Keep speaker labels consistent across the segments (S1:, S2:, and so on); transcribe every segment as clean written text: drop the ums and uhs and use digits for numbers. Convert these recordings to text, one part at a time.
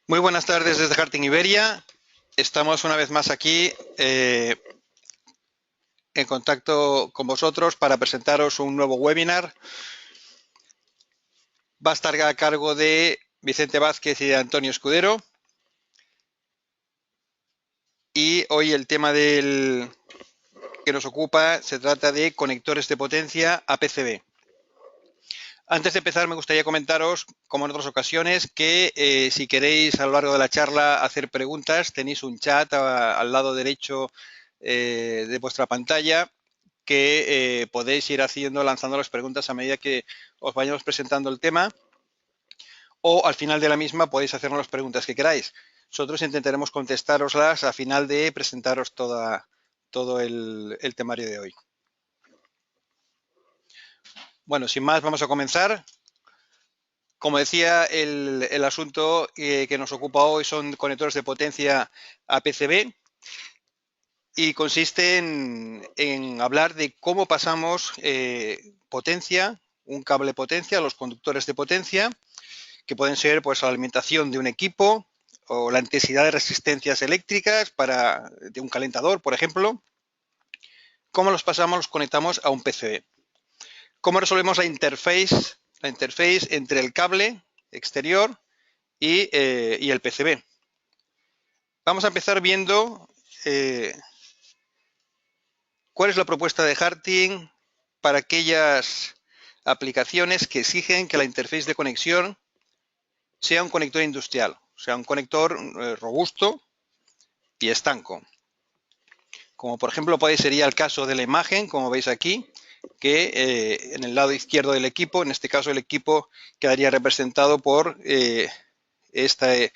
S1: Muy buenas tardes desde Harting Iberia. Estamos una vez más aquí en contacto con vosotros para presentaros un nuevo webinar. Va a estar a cargo de Vicente Vázquez y de Antonio Escudero. Y hoy el tema que nos ocupa se trata de conectores de potencia a PCB. Antes de empezar, me gustaría comentaros, como en otras ocasiones, que si queréis a lo largo de la charla hacer preguntas, tenéis un chat al lado derecho de vuestra pantalla que podéis ir lanzando las preguntas a medida que os vayamos presentando el tema, o al final de la misma podéis hacernos las preguntas que queráis. Nosotros intentaremos contestároslas al final de presentaros todo el temario de hoy. Bueno, sin más, vamos a comenzar. Como decía, el asunto que nos ocupa hoy son conectores de potencia a PCB y consiste en hablar de cómo pasamos potencia, un cable potencia a los conductores de potencia, que pueden ser pues la alimentación de un equipo o la intensidad de resistencias eléctricas de un calentador, por ejemplo. ¿Cómo los pasamos? Los conectamos a un PCB. ¿Cómo resolvemos la interface entre el cable exterior y el PCB? Vamos a empezar viendo cuál es la propuesta de Harting para aquellas aplicaciones que exigen que la interface de conexión sea un conector industrial, sea un conector robusto y estanco. Como por ejemplo sería el caso de la imagen, como veis aquí, que en el lado izquierdo del equipo, en este caso el equipo quedaría representado por este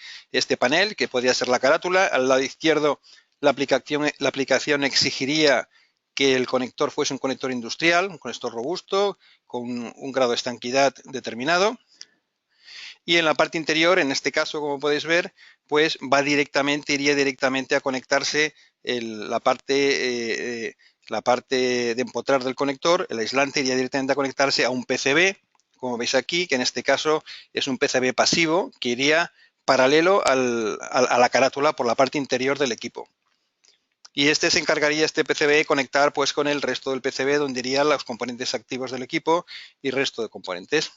S1: panel, que podría ser la carátula. Al lado izquierdo la aplicación exigiría que el conector fuese un conector industrial, un conector robusto, con un grado de estanquidad determinado. Y en la parte interior, en este caso, como podéis ver, pues iría directamente a conectarse la parte de empotrar del conector, el aislante iría directamente a conectarse a un PCB, como veis aquí, que en este caso es un PCB pasivo que iría paralelo a la carátula por la parte interior del equipo. Y se encargaría este PCB de conectar pues con el resto del PCB, donde irían los componentes activos del equipo y resto de componentes.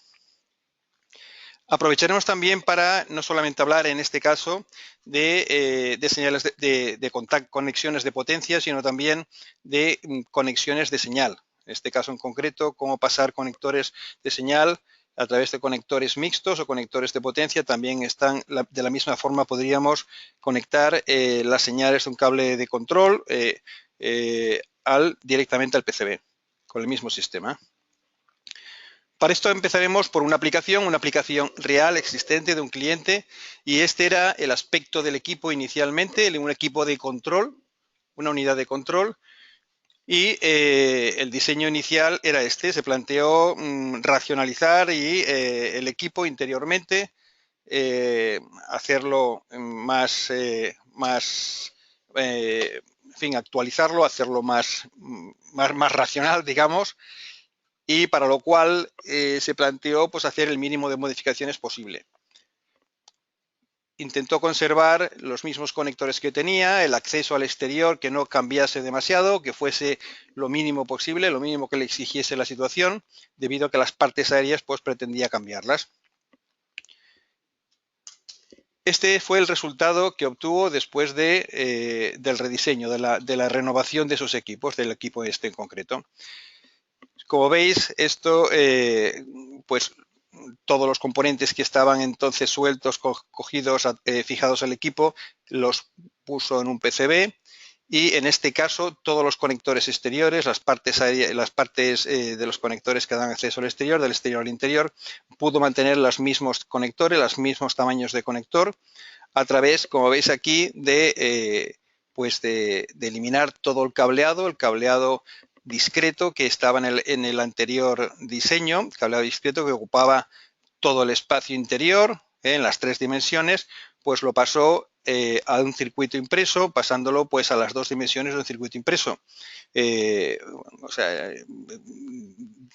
S1: Aprovecharemos también para no solamente hablar en este caso de señales conexiones de potencia, sino también de conexiones de señal. En este caso en concreto, cómo pasar conectores de señal a través de conectores mixtos o conectores de potencia. También de la misma forma podríamos conectar las señales de un cable de control directamente al PCB con el mismo sistema. Para esto empezaremos por una aplicación real existente de un cliente, y este era el aspecto del equipo inicialmente, un equipo de control, una unidad de control, y el diseño inicial era se planteó racionalizar el equipo interiormente, hacerlo actualizarlo, hacerlo más racional, digamos, y para lo cual se planteó pues hacer el mínimo de modificaciones posible. Intentó conservar los mismos conectores que tenía, el acceso al exterior que no cambiase demasiado, que fuese lo mínimo posible, lo mínimo que le exigiese la situación, debido a que las partes aéreas pues pretendía cambiarlas. Este fue el resultado que obtuvo después del rediseño, de la renovación de esos equipos, del equipo en concreto. Como veis, esto pues todos los componentes que estaban entonces sueltos, cogidos, fijados al equipo, los puso en un PCB, y en este caso todos los conectores exteriores, las partes de los conectores que dan acceso al exterior, del exterior al interior, pudo mantener los mismos conectores, los mismos tamaños de conector, a través, como veis aquí, de eliminar todo el cableado discreto que estaba en el anterior diseño, cableado discreto que ocupaba todo el espacio interior en las 3 dimensiones, pues lo pasó a un circuito impreso, pasándolo pues a las dos dimensiones de un circuito impreso. O sea,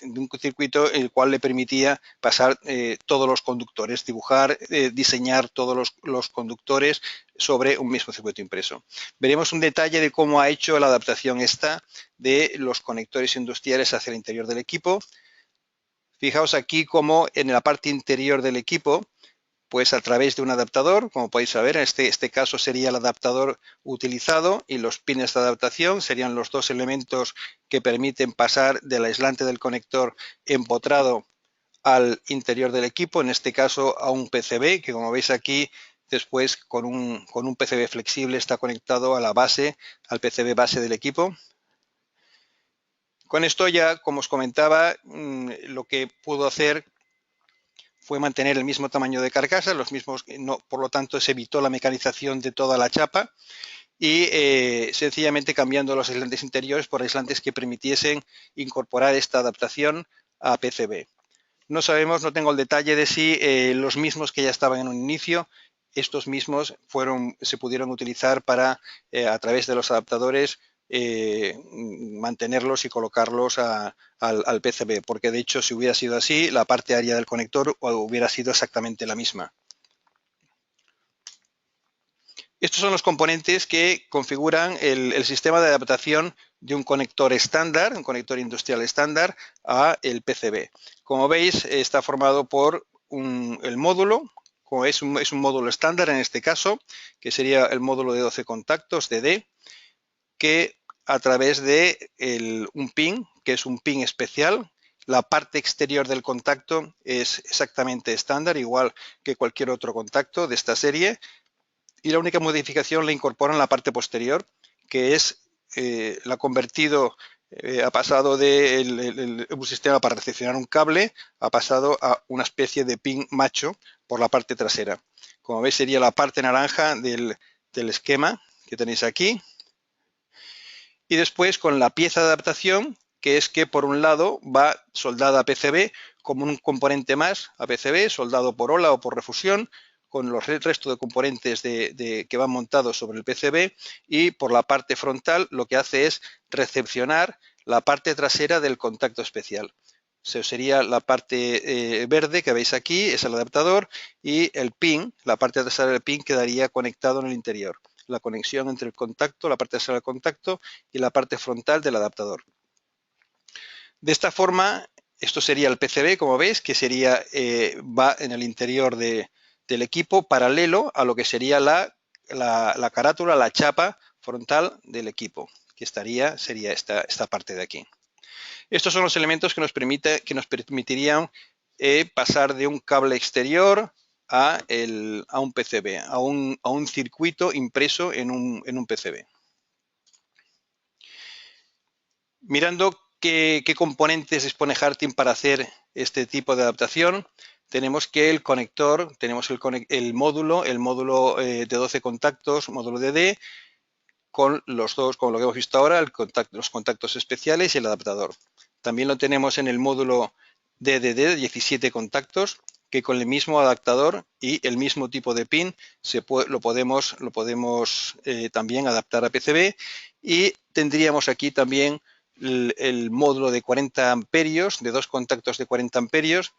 S1: de un circuito el cual le permitía pasar todos los conductores, dibujar, diseñar todos los conductores sobre un mismo circuito impreso. Veremos un detalle de cómo ha hecho la adaptación esta de los conectores industriales hacia el interior del equipo. Fijaos aquí cómo en la parte interior del equipo, pues a través de un adaptador, como podéis saber, en este caso sería el adaptador utilizado y los pines de adaptación serían los dos elementos que permiten pasar del aislante del conector empotrado al interior del equipo, en este caso a un PCB, que como veis aquí, después con un PCB flexible está conectado a la base, al PCB base del equipo. Con esto ya, como os comentaba, lo que pudo hacer fue mantener el mismo tamaño de carcasa, los mismos, por lo tanto se evitó la mecanización de toda la chapa y sencillamente cambiando los aislantes interiores por aislantes que permitiesen incorporar esta adaptación a PCB. No sabemos, no tengo el detalle de si los mismos que ya estaban en un inicio, estos mismos se pudieron utilizar para, a través de los adaptadores, mantenerlos y colocarlos al PCB, porque de hecho si hubiera sido así, la parte aérea del conector hubiera sido exactamente la misma. Estos son los componentes que configuran el sistema de adaptación de un conector estándar, un conector industrial estándar, a el PCB. Como veis, está formado por el módulo, como es un módulo estándar en este caso, que sería el módulo de 12 contactos DD, que a través de un pin, que es un pin especial, la parte exterior del contacto es exactamente estándar, igual que cualquier otro contacto de esta serie, y la única modificación la incorpora en la parte posterior, que es la ha convertido, ha pasado de un sistema para recepcionar un cable, ha pasado a una especie de pin macho por la parte trasera. Como veis, sería la parte naranja del esquema que tenéis aquí. Y después con la pieza de adaptación, que es que por un lado va soldada a PCB como un componente más a PCB, soldado por ola o por refusión, con los restos de componentes que van montados sobre el PCB, y por la parte frontal lo que hace es recepcionar la parte trasera del contacto especial. Sería la parte verde que veis aquí, es el adaptador, y el pin, la parte trasera del pin quedaría conectado en el interior. La conexión entre el contacto, la parte trasera del contacto y la parte frontal del adaptador. De esta forma, esto sería el PCB, como veis, que sería va en el interior del equipo, paralelo a lo que sería la carátula, la chapa frontal del equipo, que sería esta parte de aquí. Estos son los elementos que nos permitirían pasar de un cable exterior a un PCB, a un circuito impreso en un PCB. Mirando qué componentes dispone Harting para hacer este tipo de adaptación, tenemos que el conector, tenemos el módulo de 12 contactos, módulo DD, con los dos, como lo que hemos visto ahora, los contactos especiales y el adaptador. También lo tenemos en el módulo DDD de 17 contactos, que con el mismo adaptador y el mismo tipo de pin lo podemos también adaptar a PCB. Y tendríamos aquí también el módulo de 40 amperios, de dos contactos de 40 amperios,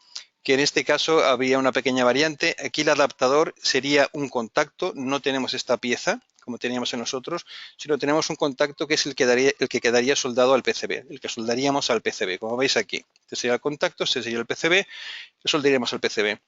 S1: que en este caso habría una pequeña variante. Aquí el adaptador sería un contacto, no tenemos esta pieza como teníamos en nosotros, sino tenemos un contacto que es el que quedaría soldado al PCB, el que soldaríamos al PCB, como veis aquí. Este sería el contacto, este sería el PCB, lo soldaríamos al PCB.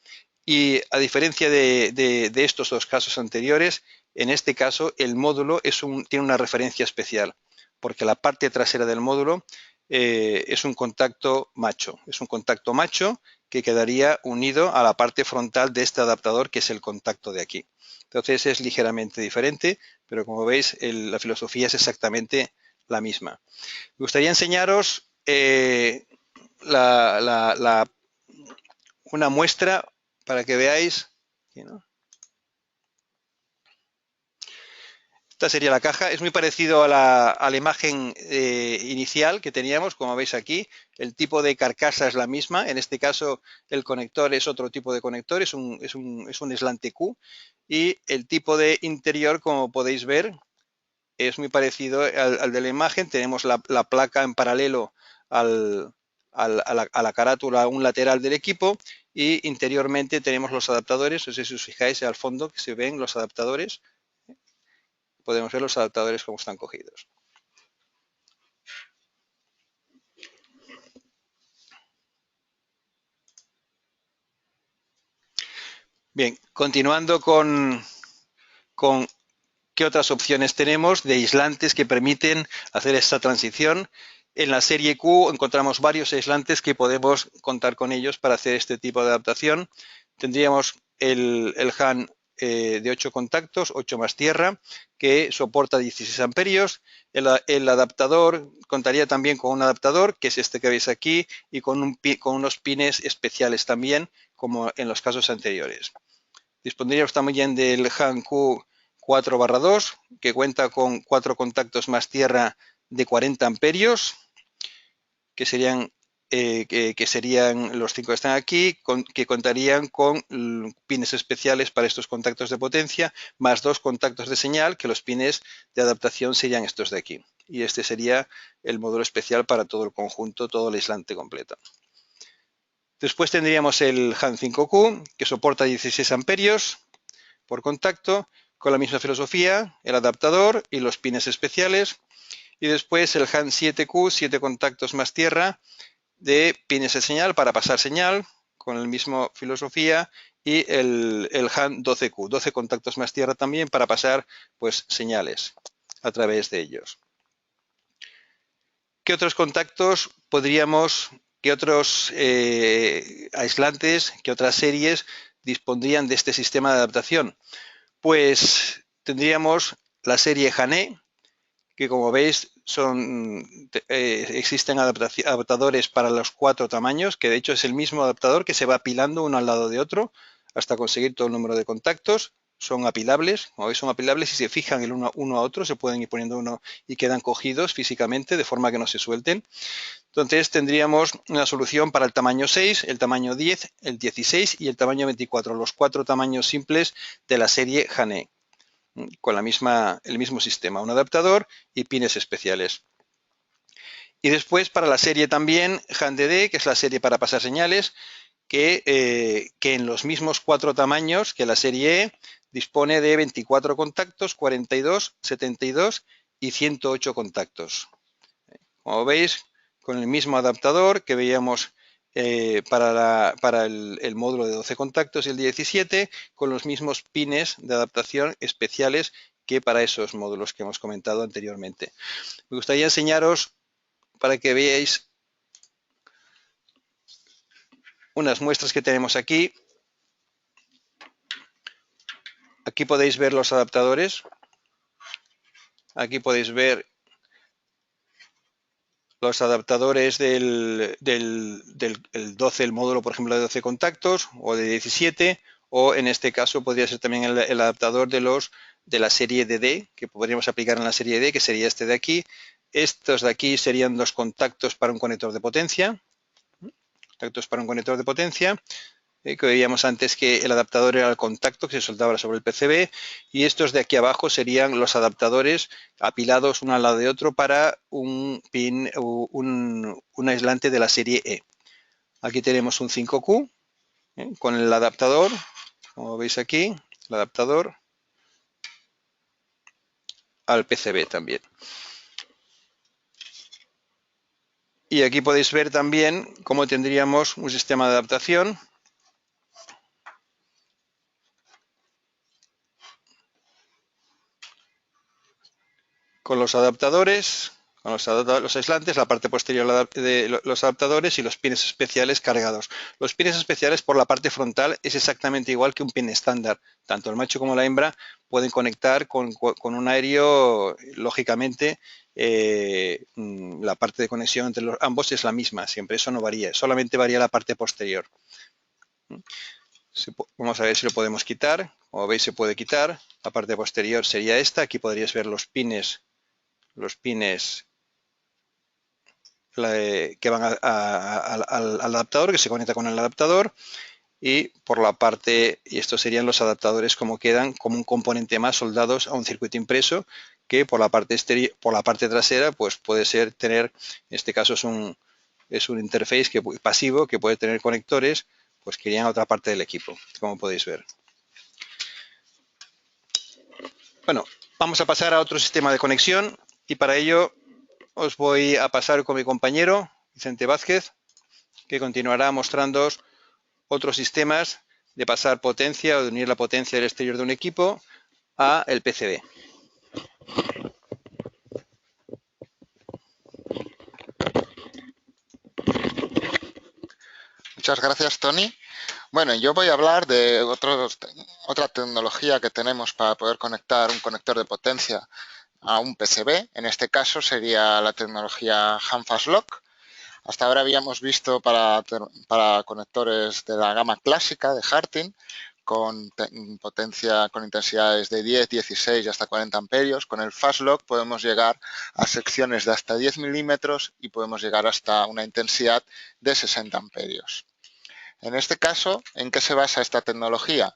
S1: Y a diferencia de estos dos casos anteriores, en este caso el módulo tiene una referencia especial, porque la parte trasera del módulo es un contacto macho. Es un contacto macho que quedaría unido a la parte frontal de este adaptador, que es el contacto de aquí. Entonces es ligeramente diferente, pero como veis la filosofía es exactamente la misma. Me gustaría enseñaros una muestra para que veáis. ¿No? Esta sería la caja. Es muy parecido a la imagen inicial que teníamos, como veis aquí. El tipo de carcasa es la misma. En este caso, el conector es otro tipo de conector, es un aislante Q. Y el tipo de interior, como podéis ver, es muy parecido al de la imagen. Tenemos la placa en paralelo a la carátula, a un lateral del equipo, y interiormente tenemos los adaptadores. No sé si os fijáis al fondo que se ven los adaptadores. Podemos ver los adaptadores como están cogidos. Bien, continuando con qué otras opciones tenemos de aislantes que permiten hacer esta transición. En la serie Q encontramos varios aislantes que podemos contar con ellos para hacer este tipo de adaptación. Tendríamos el HAN de 8 contactos, 8 más tierra, que soporta 16 amperios. El adaptador contaría también con un adaptador, que es este que veis aquí, y con unos pines especiales también, como en los casos anteriores. Dispondríamos también del HAN Q 4/2, que cuenta con 4 contactos más tierra de 40 amperios, que serían los 5 que están aquí, que contarían con pines especiales para estos contactos de potencia, más 2 contactos de señal, que los pines de adaptación serían estos de aquí. Y este sería el módulo especial para todo el conjunto, todo el aislante completo. Después tendríamos el HAN 5Q, que soporta 16 amperios por contacto, con la misma filosofía, el adaptador y los pines especiales. Y después el HAN 7Q, 7 contactos más tierra, de pines de señal para pasar señal, con la misma filosofía, y el HAN 12Q, 12 contactos más tierra también para pasar pues señales a través de ellos. ¿Qué otros contactos podríamos, qué otros aislantes, qué otras series dispondrían de este sistema de adaptación? Pues tendríamos la serie HANE, que como veis existen adaptadores para los 4 tamaños, que de hecho es el mismo adaptador que se va apilando uno al lado de otro hasta conseguir todo el número de contactos. Son apilables, como veis son apilables y se fijan el uno a otro, se pueden ir poniendo uno y quedan cogidos físicamente de forma que no se suelten. Entonces tendríamos una solución para el tamaño 6, el tamaño 10, el 16 y el tamaño 24, los 4 tamaños simples de la serie HANE, con el mismo sistema, un adaptador y pines especiales. Y después para la serie también HAN-DD, que es la serie para pasar señales, que en los mismos 4 tamaños que la serie E dispone de 24 contactos, 42, 72 y 108 contactos. Como veis, con el mismo adaptador que veíamos para el módulo de 12 contactos y el 17, con los mismos pines de adaptación especiales que para esos módulos que hemos comentado anteriormente. Me gustaría enseñaros para que veáis unas muestras que tenemos aquí. Aquí podéis ver los adaptadores. Aquí podéis ver los adaptadores del 12, el módulo, por ejemplo, de 12 contactos o de 17, o en este caso podría ser también el adaptador de la serie DD, que podríamos aplicar en la serie D, que sería este de aquí. Estos de aquí serían los contactos para un conector de potencia. Contactos para un conector de potencia. Que veíamos antes que el adaptador era el contacto que se soltaba sobre el PCB, y estos de aquí abajo serían los adaptadores apilados uno al lado de otro para un aislante de la serie E. Aquí tenemos un 5Q con el adaptador, como veis aquí, el adaptador al PCB también. Y aquí podéis ver también cómo tendríamos un sistema de adaptación con los adaptadores, con los aislantes, la parte posterior de los adaptadores y los pines especiales cargados. Los pines especiales por la parte frontal es exactamente igual que un pin estándar. Tanto el macho como la hembra pueden conectar con un aéreo, lógicamente. La parte de conexión entre ambos es la misma, siempre eso no varía, solamente varía la parte posterior. Vamos a ver si lo podemos quitar. Como veis se puede quitar. La parte posterior sería esta. Aquí podríais ver los pines que van al adaptador, que se conecta con el adaptador. Y por la parte, y estos serían los adaptadores como quedan, como un componente más soldados a un circuito impreso, que por la parte trasera, pues puede ser tener, en este caso es un interface pasivo que puede tener conectores, pues que irían a otra parte del equipo, como podéis ver. Bueno, vamos a pasar a otro sistema de conexión y para ello os voy a pasar con mi compañero Vicente Vázquez, que continuará mostrándoos otros sistemas de pasar potencia o de unir la potencia del exterior de un equipo a el PCB.
S2: Muchas gracias, Tony. Bueno, yo voy a hablar de otra tecnología que tenemos para poder conectar un conector de potencia a un PCB. En este caso sería la tecnología Hanfast Lock. Hasta ahora habíamos visto para conectores de la gama clásica de Harting con potencia, con intensidades de 10, 16 y hasta 40 amperios. Con el Fast Lock podemos llegar a secciones de hasta 10 milímetros y podemos llegar hasta una intensidad de 60 amperios. En este caso, ¿en qué se basa esta tecnología?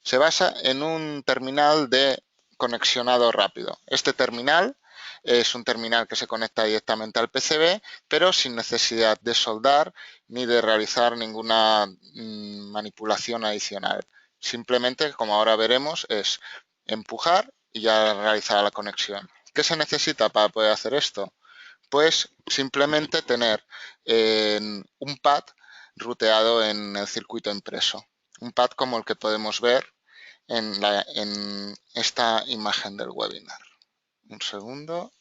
S2: Se basa en un terminal de conexionado rápido. Este terminal es un terminal que se conecta directamente al PCB, pero sin necesidad de soldar ni de realizar ninguna manipulación adicional. Simplemente, como ahora veremos, es empujar y ya realizar la conexión. ¿Qué se necesita para poder hacer esto? Pues simplemente tener un pad ruteado en el circuito impreso. Un pad como el que podemos ver en esta imagen del webinar. Un segundo.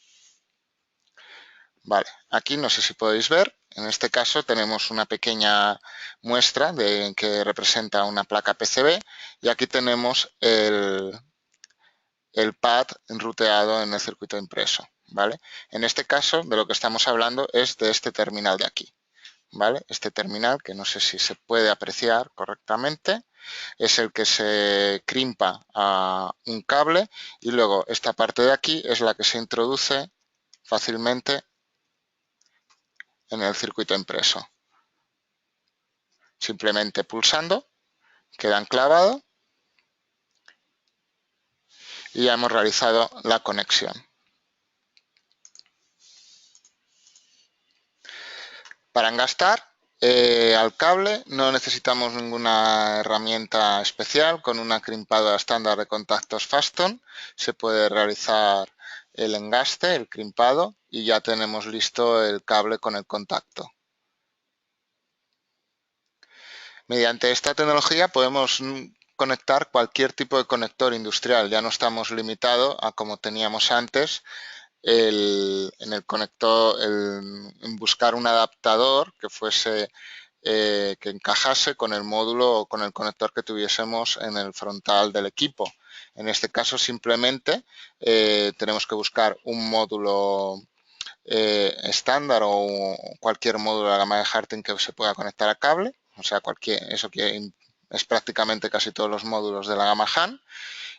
S2: Vale, aquí no sé si podéis ver, en este caso tenemos una pequeña muestra que representa una placa PCB y aquí tenemos el pad ruteado en el circuito impreso. ¿Vale? En este caso, de lo que estamos hablando es de este terminal de aquí. ¿Vale? Este terminal, que no sé si se puede apreciar correctamente, es el que se crimpa a un cable y luego esta parte de aquí es la que se introduce fácilmente en el circuito impreso. Simplemente pulsando, queda enclavado y ya hemos realizado la conexión. Para engastar al cable no necesitamos ninguna herramienta especial. Con una crimpada estándar de contactos Faston se puede realizar el engaste, el crimpado, y ya tenemos listo el cable con el contacto. Mediante esta tecnología podemos conectar cualquier tipo de conector industrial. Ya no estamos limitados a como teníamos antes en el conector, en buscar un adaptador que fuese que encajase con el módulo o con el conector que tuviésemos en el frontal del equipo. En este caso simplemente tenemos que buscar un módulo estándar o cualquier módulo de la gama de Harting que se pueda conectar a cable, o sea, eso que es prácticamente casi todos los módulos de la gama Han,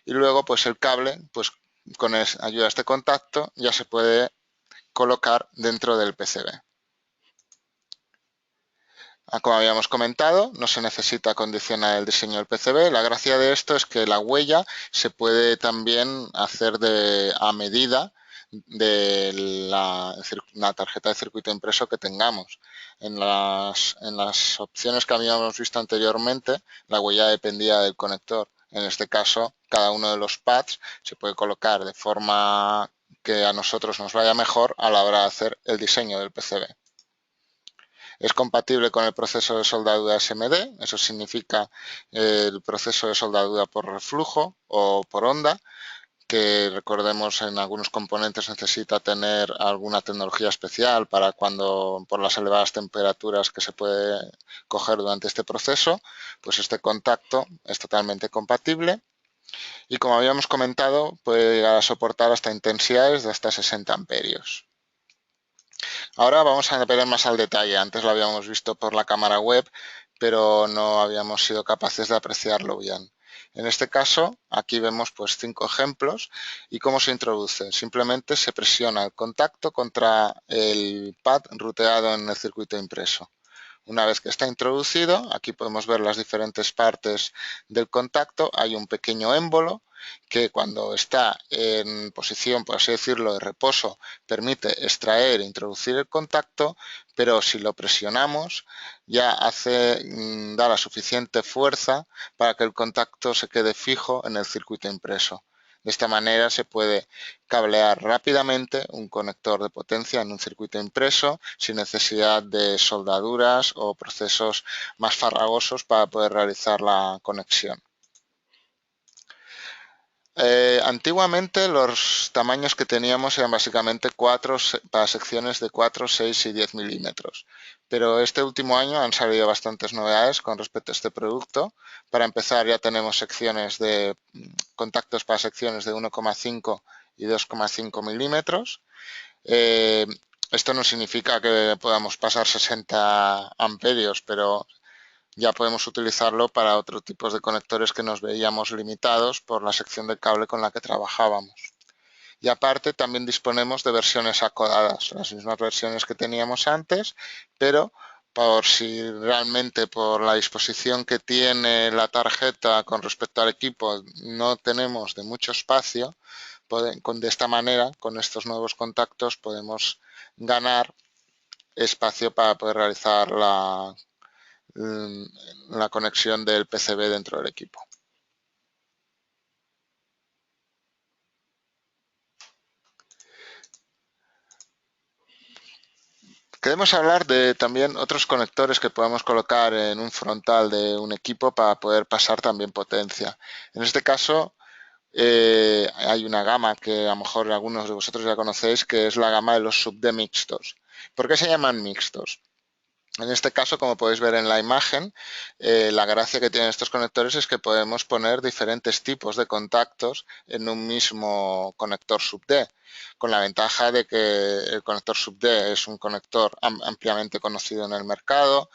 S2: y luego pues el cable, pues con ayuda de este contacto ya se puede colocar dentro del PCB. Como habíamos comentado, no se necesita acondicionar el diseño del PCB. La gracia de esto es que la huella se puede también hacer a medida de la tarjeta de circuito impreso que tengamos. En las opciones que habíamos visto anteriormente, la huella dependía del conector. En este caso, cada uno de los pads se puede colocar de forma que a nosotros nos vaya mejor a la hora de hacer el diseño del PCB. Es compatible con el proceso de soldadura SMD, eso significa el proceso de soldadura por reflujo o por onda, que recordemos en algunos componentes necesita tener alguna tecnología especial para cuando por las elevadas temperaturas que se puede coger durante este proceso, pues este contacto es totalmente compatible y como habíamos comentado puede llegar a soportar hasta intensidades de hasta 60 amperios. Ahora vamos a ver más al detalle. Antes lo habíamos visto por la cámara web, pero no habíamos sido capaces de apreciarlo bien. En este caso, aquí vemos pues 5 ejemplos y cómo se introduce. Simplemente se presiona el contacto contra el pad ruteado en el circuito impreso. Una vez que está introducido, aquí podemos ver las diferentes partes del contacto. Hay un pequeño émbolo que cuando está en posición, por así decirlo, de reposo, permite extraer e introducir el contacto, pero si lo presionamos ya da la suficiente fuerza para que el contacto se quede fijo en el circuito impreso. De esta manera se puede cablear rápidamente un conector de potencia en un circuito impreso sin necesidad de soldaduras o procesos más farragosos para poder realizar la conexión. Antiguamente los tamaños que teníamos eran básicamente para secciones de 4, 6 y 10 milímetros, pero este último año han salido bastantes novedades con respecto a este producto. Para empezar, ya tenemos contactos para secciones de 1,5 y 2,5 milímetros. Esto no significa que podamos pasar 60 amperios, pero ya podemos utilizarlo para otros tipos de conectores que nos veíamos limitados por la sección de cable con la que trabajábamos. Y aparte también disponemos de versiones acodadas, las mismas versiones que teníamos antes, pero por si realmente por la disposición que tiene la tarjeta con respecto al equipo no tenemos de mucho espacio, de esta manera, con estos nuevos contactos, podemos ganar espacio para poder realizar la conexión del PCB dentro del equipo. Queremos hablar de también otros conectores que podemos colocar en un frontal de un equipo para poder pasar también potencia. En este caso hay una gama que a lo mejor algunos de vosotros ya conocéis, que es la gama de los sub-D mixtos. ¿Por qué se llaman mixtos? En este caso, como podéis ver en la imagen, la gracia que tienen estos conectores es que podemos poner diferentes tipos de contactos en un mismo conector sub-D, con la ventaja de que el conector sub-D es un conector ampliamente conocido en el mercado,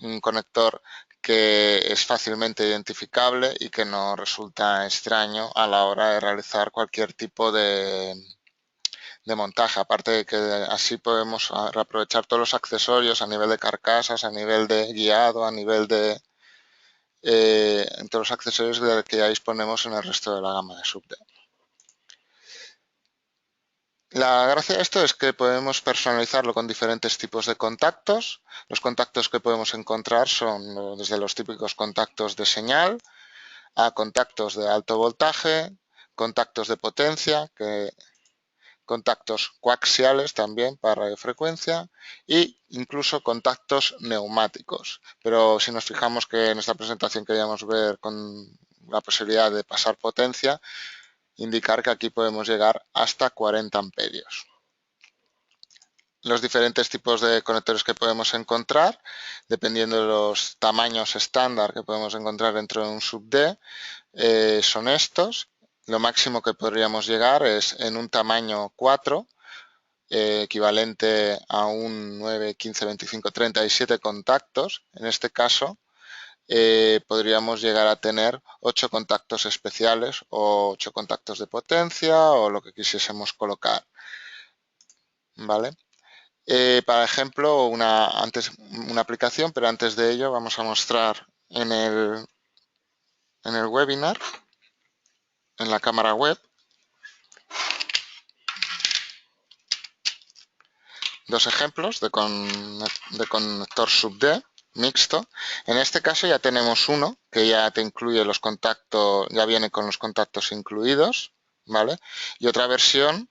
S2: un conector que es fácilmente identificable y que no resulta extraño a la hora de realizar cualquier tipo de montaje, aparte de que así podemos aprovechar todos los accesorios a nivel de carcasas, a nivel de guiado, a nivel de todos los accesorios que ya disponemos en el resto de la gama de sub-D. La gracia de esto es que podemos personalizarlo con diferentes tipos de contactos. Los contactos que podemos encontrar son desde los típicos contactos de señal a contactos de alto voltaje, contactos de potencia, contactos coaxiales también para radiofrecuencia e incluso contactos neumáticos. Pero si nos fijamos que en esta presentación queríamos ver con la posibilidad de pasar potencia, indicar que aquí podemos llegar hasta 40 amperios. Los diferentes tipos de conectores que podemos encontrar, dependiendo de los tamaños estándar que podemos encontrar dentro de un sub-D, son estos. Lo máximo que podríamos llegar es en un tamaño 4, equivalente a un 9, 15, 25, 37 contactos. En este caso, podríamos llegar a tener 8 contactos especiales o 8 contactos de potencia o lo que quisiésemos colocar. ¿Vale? Para ejemplo, una aplicación, pero antes de ello vamos a mostrar en el webinar, en la cámara web, dos ejemplos de conector sub-D mixto. En este caso ya tenemos uno que ya te incluye los contactos, ya viene con los contactos incluidos, ¿vale? Y otra versión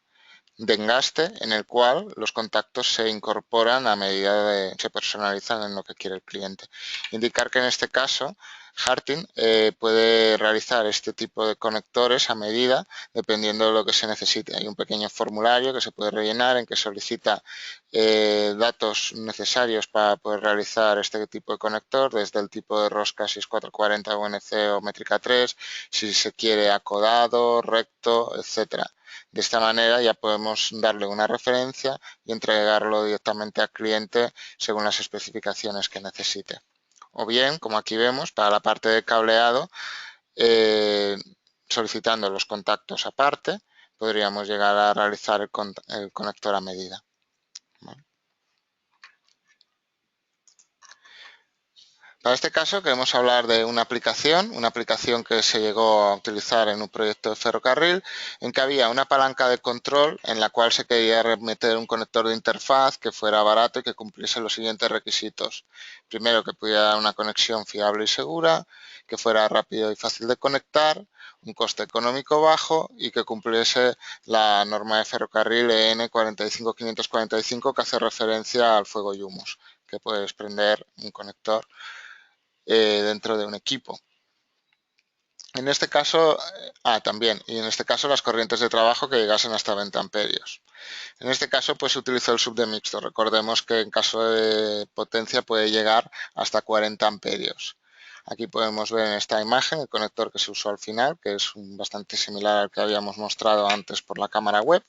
S2: de engaste en el cual los contactos se incorporan a medida se personalizan en lo que quiere el cliente. Indicar que en este caso Harting puede realizar este tipo de conectores a medida dependiendo de lo que se necesite. Hay un pequeño formulario que se puede rellenar en que solicita datos necesarios para poder realizar este tipo de conector, desde el tipo de rosca 6440 UNC o métrica 3, si se quiere acodado, recto, etcétera. De esta manera ya podemos darle una referencia y entregarlo directamente al cliente según las especificaciones que necesite. O bien, como aquí vemos, para la parte de cableado, solicitando los contactos aparte, podríamos llegar a realizar el conector a medida. ¿Vale? Para este caso queremos hablar de una aplicación que se llegó a utilizar en un proyecto de ferrocarril, en que había una palanca de control en la cual se quería meter un conector de interfaz que fuera barato y que cumpliese los siguientes requisitos. Primero, que pudiera dar una conexión fiable y segura, que fuera rápido y fácil de conectar, un coste económico bajo y que cumpliese la norma de ferrocarril EN 45545 que hace referencia al fuego y humos, que puede desprender un conector dentro de un equipo. En este caso, y en este caso las corrientes de trabajo que llegasen hasta 20 amperios. En este caso, pues se utilizó el sub de mixto. Recordemos que en caso de potencia puede llegar hasta 40 amperios. Aquí podemos ver en esta imagen el conector que se usó al final, que es bastante similar al que habíamos mostrado antes por la cámara web.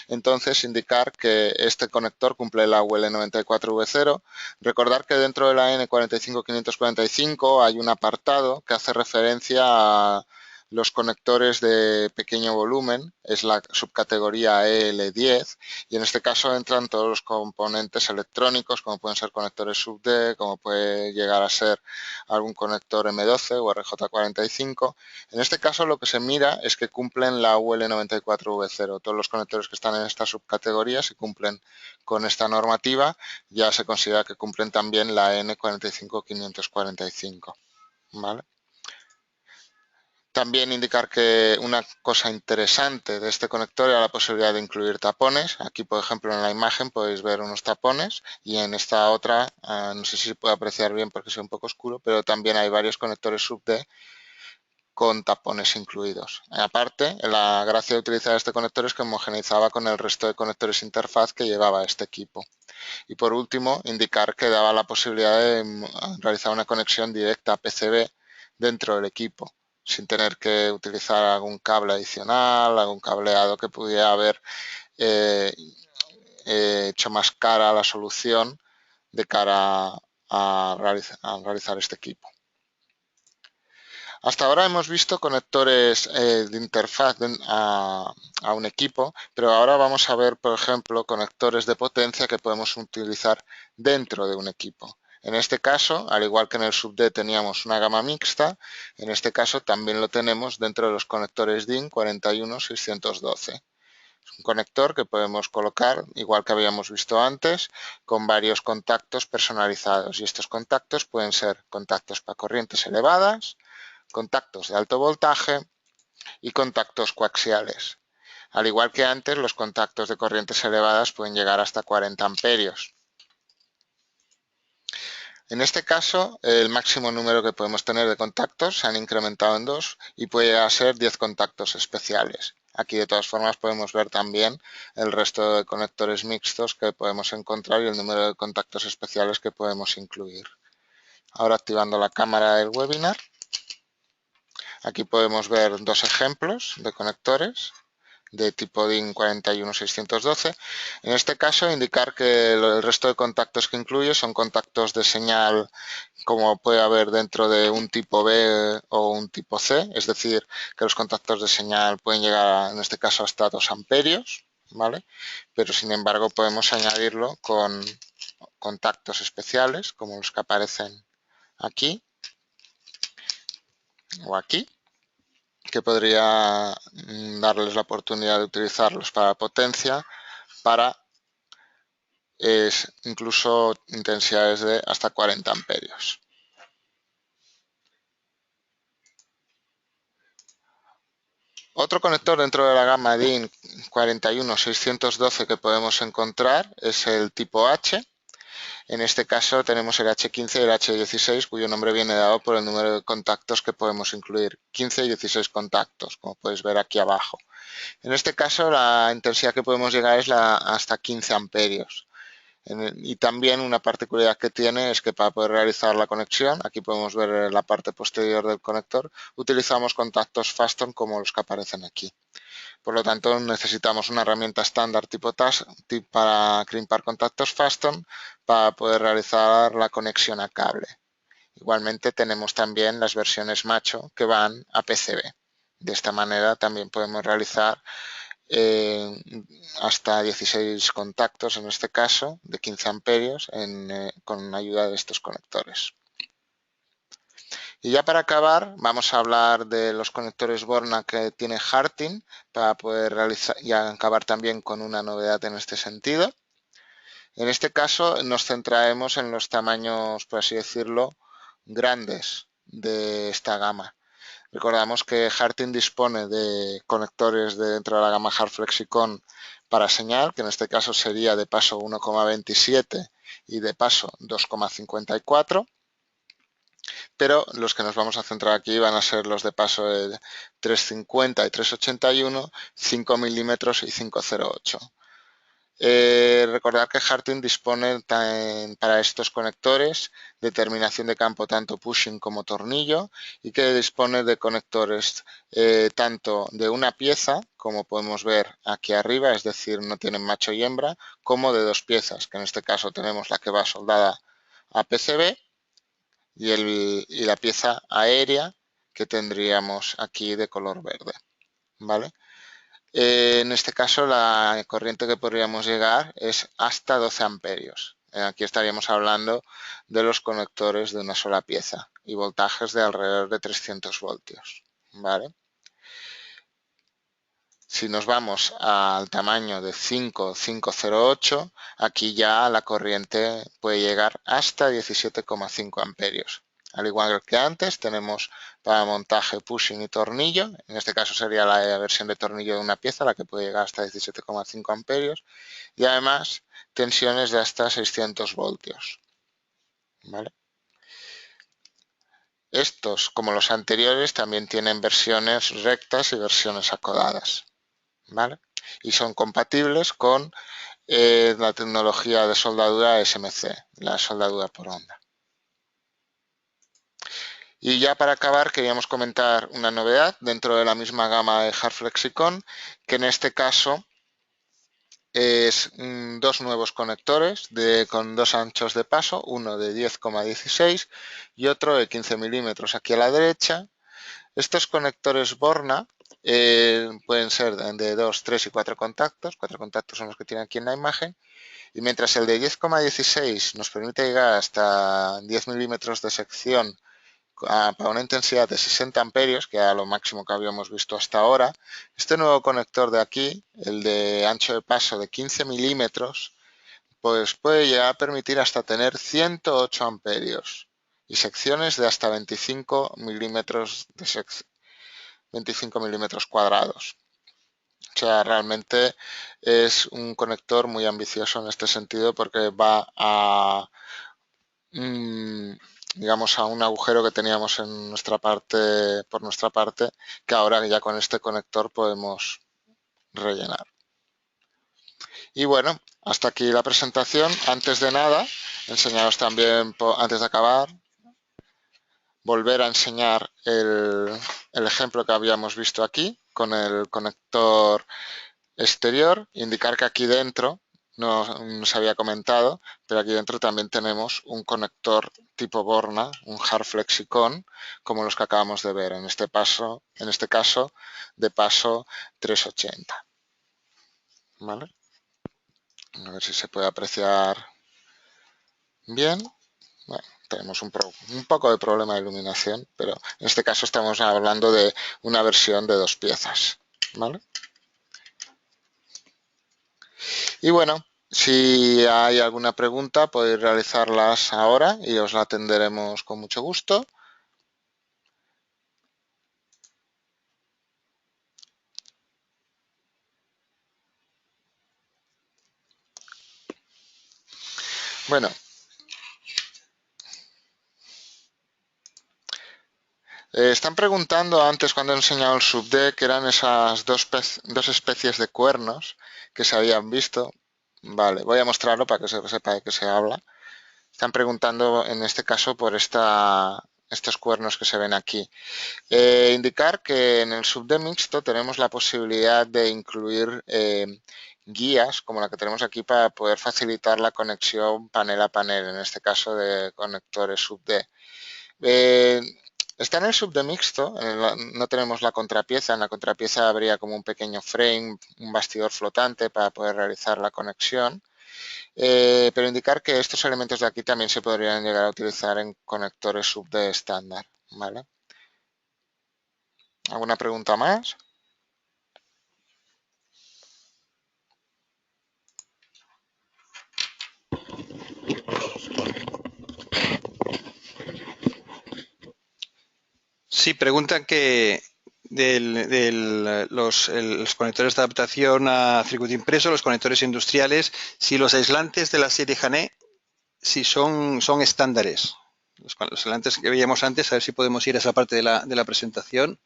S2: Entonces, indicar que este conector cumple la UL94V0. Recordar que dentro de la N45545 hay un apartado que hace referencia a los conectores de pequeño volumen, es la subcategoría EL10, y en este caso entran todos los componentes electrónicos, como pueden ser conectores sub-D, como puede llegar a ser algún conector M12 o RJ45. En este caso lo que se mira es que cumplen la UL94V0. Todos los conectores que están en esta subcategoría, si cumplen con esta normativa, ya se considera que cumplen también la N45545. ¿Vale? También indicar que una cosa interesante de este conector era la posibilidad de incluir tapones. Aquí, por ejemplo, en la imagen podéis ver unos tapones y en esta otra, no sé si se puede apreciar bien porque es un poco oscuro, pero también hay varios conectores sub-D con tapones incluidos. Aparte, la gracia de utilizar este conector es que homogeneizaba con el resto de conectores interfaz que llevaba este equipo. Y por último, indicar que daba la posibilidad de realizar una conexión directa a PCB dentro del equipo, sin tener que utilizar algún cable adicional, algún cableado que pudiera haber hecho más cara la solución de cara a realizar este equipo. Hasta ahora hemos visto conectores de interfaz a un equipo, pero ahora vamos a ver, por ejemplo, conectores de potencia que podemos utilizar dentro de un equipo. En este caso, al igual que en el sub-D teníamos una gama mixta, en este caso también lo tenemos dentro de los conectores DIN 41612. Es un conector que podemos colocar, igual que habíamos visto antes, con varios contactos personalizados. Y estos contactos pueden ser contactos para corrientes elevadas, contactos de alto voltaje y contactos coaxiales. Al igual que antes, los contactos de corrientes elevadas pueden llegar hasta 40 amperios. En este caso, el máximo número que podemos tener de contactos se han incrementado en 2 y puede llegar a ser 10 contactos especiales. Aquí de todas formas podemos ver también el resto de conectores mixtos que podemos encontrar y el número de contactos especiales que podemos incluir. Ahora activando la cámara del webinar. Aquí podemos ver dos ejemplos de conectores de tipo DIN 41612. En este caso, indicar que el resto de contactos que incluye son contactos de señal como puede haber dentro de un tipo B o un tipo C, es decir, que los contactos de señal pueden llegar, en este caso, hasta 2 amperios, ¿vale? Pero, sin embargo, podemos añadirlo con contactos especiales, como los que aparecen aquí o aquí, que podría darles la oportunidad de utilizarlos para potencia, para incluso intensidades de hasta 40 amperios. Otro conector dentro de la gama DIN 41612 que podemos encontrar es el tipo H. En este caso tenemos el H15 y el H16, cuyo nombre viene dado por el número de contactos que podemos incluir, 15 y 16 contactos, como podéis ver aquí abajo. En este caso la intensidad que podemos llegar es hasta 15 amperios. Y también una particularidad que tiene es que para poder realizar la conexión, aquí podemos ver la parte posterior del conector, utilizamos contactos Faston como los que aparecen aquí. Por lo tanto, necesitamos una herramienta estándar tipo TAS para crimpar contactos Faston para poder realizar la conexión a cable. Igualmente tenemos también las versiones macho que van a PCB. De esta manera también podemos realizar hasta 16 contactos, en este caso, de 15 amperios con ayuda de estos conectores. Y ya para acabar, vamos a hablar de los conectores Borna que tiene Harting para poder realizar y acabar también con una novedad en este sentido. En este caso nos centraremos en los tamaños, por así decirlo, grandes de esta gama. Recordamos que Harting dispone de conectores dentro de la gama HardFlexicon para señal, que en este caso sería de paso 1,27 y de paso 2,54. Pero los que nos vamos a centrar aquí van a ser los de paso de 350 y 381, 5 milímetros y 508. Recordar que Harting dispone para estos conectores de terminación de campo tanto pushing como tornillo y que dispone de conectores tanto de una pieza, como podemos ver aquí arriba, es decir, no tienen macho y hembra, como de dos piezas, que en este caso tenemos la que va soldada a PCB y la pieza aérea que tendríamos aquí de color verde, ¿vale? En este caso la corriente que podríamos llegar es hasta 12 amperios. Aquí estaríamos hablando de los conectores de una sola pieza y voltajes de alrededor de 300 voltios, ¿vale? Si nos vamos al tamaño de 5,508, aquí ya la corriente puede llegar hasta 17,5 amperios. Al igual que antes, tenemos para montaje pushing y tornillo. En este caso sería la versión de tornillo de una pieza, la que puede llegar hasta 17,5 amperios. Y además, tensiones de hasta 600 voltios. ¿Vale? Estos, como los anteriores, también tienen versiones rectas y versiones acodadas, ¿vale? Y son compatibles con la tecnología de soldadura SMC, la soldadura por onda. Y ya para acabar queríamos comentar una novedad dentro de la misma gama de HardFlexicon, que en este caso es dos nuevos conectores con dos anchos de paso, uno de 10,16 y otro de 15 milímetros aquí a la derecha. Estos conectores Borna pueden ser de 2, 3 y 4 contactos. 4 contactos son los que tienen aquí en la imagen. Y mientras el de 10,16 nos permite llegar hasta 10 milímetros de sección para una intensidad de 60 amperios, que era lo máximo que habíamos visto hasta ahora, este nuevo conector de aquí, el de ancho de paso de 15 milímetros, pues puede llegar a permitir hasta tener 108 amperios y secciones de hasta 25 milímetros de 25 milímetros cuadrados. O sea, realmente es un conector muy ambicioso en este sentido porque va a digamos a un agujero que teníamos en nuestra parte, por nuestra parte, que ahora ya con este conector podemos rellenar. Y bueno, hasta aquí la presentación. Antes de nada, enseñaros también, antes de acabar, volver a enseñar el ejemplo que habíamos visto aquí con el conector exterior, indicar que aquí dentro, no se había comentado, pero aquí dentro también tenemos un conector tipo Borna, un HardFlexicon, como los que acabamos de ver, en este caso de paso 380. ¿Vale? A ver si se puede apreciar bien. Bueno, tenemos un poco de problema de iluminación, pero en este caso estamos hablando de una versión de dos piezas. ¿Vale? Y bueno, si hay alguna pregunta podéis realizarlas ahora y os la atenderemos con mucho gusto. Bueno, están preguntando antes cuando he enseñado el subdeck que eran esas dos especies de cuernos que se habían visto. Vale, voy a mostrarlo para que se sepa de qué se habla. Están preguntando en este caso por estos cuernos que se ven aquí. Indicar que en el subdeck mixto tenemos la posibilidad de incluir guías como la que tenemos aquí para poder facilitar la conexión panel a panel, en este caso de conectores subdeck. Está en el sub de mixto, no tenemos la contrapieza. En la contrapieza habría como un pequeño frame, un bastidor flotante para poder realizar la conexión. Pero indicar que estos elementos de aquí también se podrían llegar a utilizar en conectores sub de estándar, ¿vale? ¿Alguna pregunta más?
S1: Sí, preguntan que los conectores de adaptación a circuito impreso, los conectores industriales, si los aislantes de la serie Jané, si son estándares. Los aislantes que veíamos antes, a ver si podemos ir a esa parte de la presentación.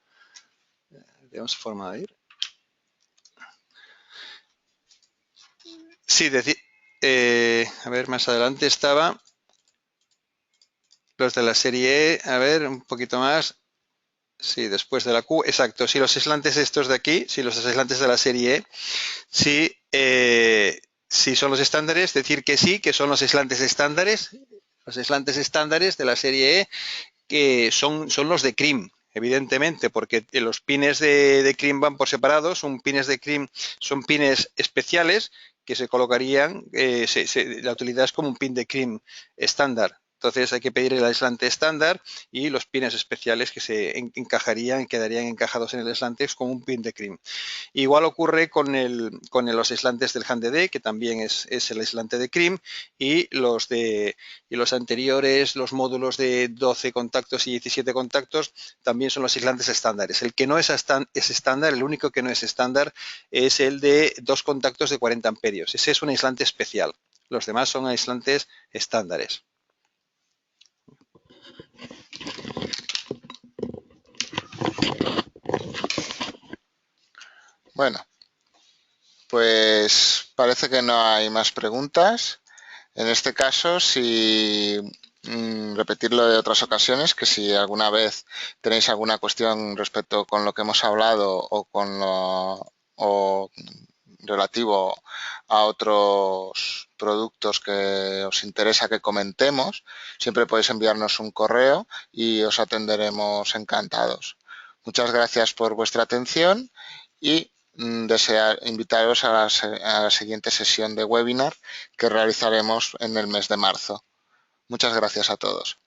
S1: Tenemos forma de ir. Sí, a ver, más adelante estaba los de la serie E, a ver, un poquito más. Sí, después de la Q, exacto. Si los aislantes estos de aquí, si los aislantes de la serie E, si son los estándares, decir que sí, que son los aislantes estándares de la serie E, que son los de CRIM, evidentemente, porque los pines de CRIM van por separado, son pines de CRIM, son pines especiales que se colocarían, la utilidad es como un pin de CRIM estándar. Entonces hay que pedir el aislante estándar y los pines especiales que se encajarían, quedarían encajados en el aislante como un pin de CRIM. Igual ocurre con los aislantes del HandD, que también es el aislante de CRIM, y los anteriores, los módulos de 12 contactos y 17 contactos, también son los aislantes estándares. El que no es estándar, el único que no es estándar, es el de 2 contactos de 40 amperios. Ese es un aislante especial. Los demás son aislantes estándares.
S2: Bueno, pues parece que no hay más preguntas. En este caso, si repetirlo de otras ocasiones, que si alguna vez tenéis alguna cuestión respecto con lo que hemos hablado o relativo a otros productos que os interesa que comentemos, siempre podéis enviarnos un correo y os atenderemos encantados. Muchas gracias por vuestra atención y invitaros a la siguiente sesión de webinar que realizaremos en el mes de marzo. Muchas gracias a todos.